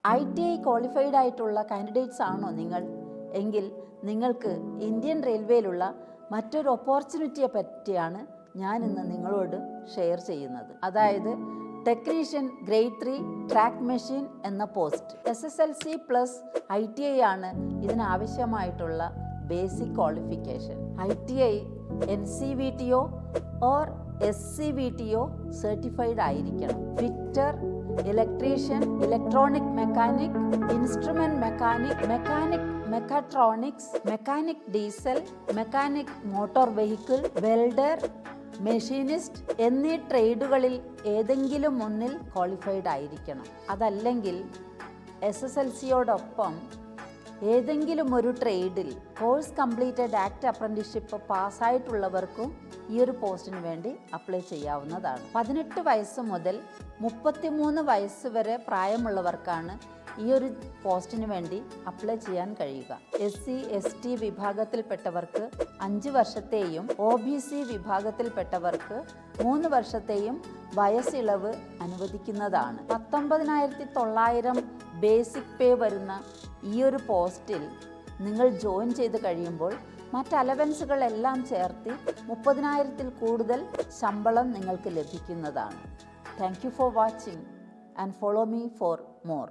ITI qualified ആയിട്ടുള്ള candidates ആണോ നിങ്ങൾ? എങ്കിൽ നിങ്ങൾക്ക് ഇന്ത്യൻ റെയിൽവേയിലുള്ള മറ്റൊരു ഓപ്പർച്യൂണിറ്റിയെ പറ്റിയാണ് ഞാൻ ഇന്ന് നിങ്ങളോട് ഷെയർ ചെയ്യുന്നത്. അതായത് ടെക്നീഷ്യൻ ഗ്രേഡ് 3 ട്രാക്ക് മെഷീൻ എന്ന പോസ്റ്റ്. SSLC പ്ലസ് ITI ആണ് ഇതിനാവശ്യമായിട്ടുള്ള basic qualification. ITI NCVTO or SCVTO certified ആയിരിക്കണം. Fitter, electrician, electronic mechanic, instrument mechanic, mechatronics, mechanic diesel, mechanic motor vehicle, welder, machinist എന്നീ ട്രേഡുകളിൽ ഏതെങ്കിലും ഒന്നിൽ ക്വാളിഫൈഡ് ആയിരിക്കണം. അതല്ലെങ്കിൽ SSLCയോടൊപ്പം ഏതെങ്കിലും ഒരു ട്രേഡിൽ കോഴ്സ് കംപ്ലീറ്റഡ് ആക്ട് അപ്രന്റീസ്ഷിപ്പ് പാസ്സായിട്ടുള്ളവർക്കും ഈ ഒരു പോസ്റ്റിന് വേണ്ടി അപ്ലൈ ചെയ്യാവുന്നതാണ്. 18 വയസ്സ് മുതൽ 33 വയസ്സ് വരെ പ്രായമുള്ളവർക്കാണ് ഈ ഒരു പോസ്റ്റിന് വേണ്ടി അപ്ലൈ ചെയ്യാൻ കഴിയുക. SC ST വിഭാഗത്തിൽപ്പെട്ടവർക്ക് 5 വർഷത്തെയും OBC വിഭാഗത്തിൽപ്പെട്ടവർക്ക് 3 വർഷത്തെയും വയസ്സിളവ് അനുവദിക്കുന്നതാണ്. 19,900 basic pay വരുന്ന ഈ ഒരു പോസ്റ്റിൽ നിങ്ങൾ ജോയിൻ ചെയ്ത് കഴിയുമ്പോൾ മറ്റ് അലവൻസുകളെല്ലാം ചേർത്ത് 30,000-ൽ കൂടുതൽ ശമ്പളം നിങ്ങൾക്ക് ലഭിക്കുന്നതാണ്. Thank you for watching and follow me for more.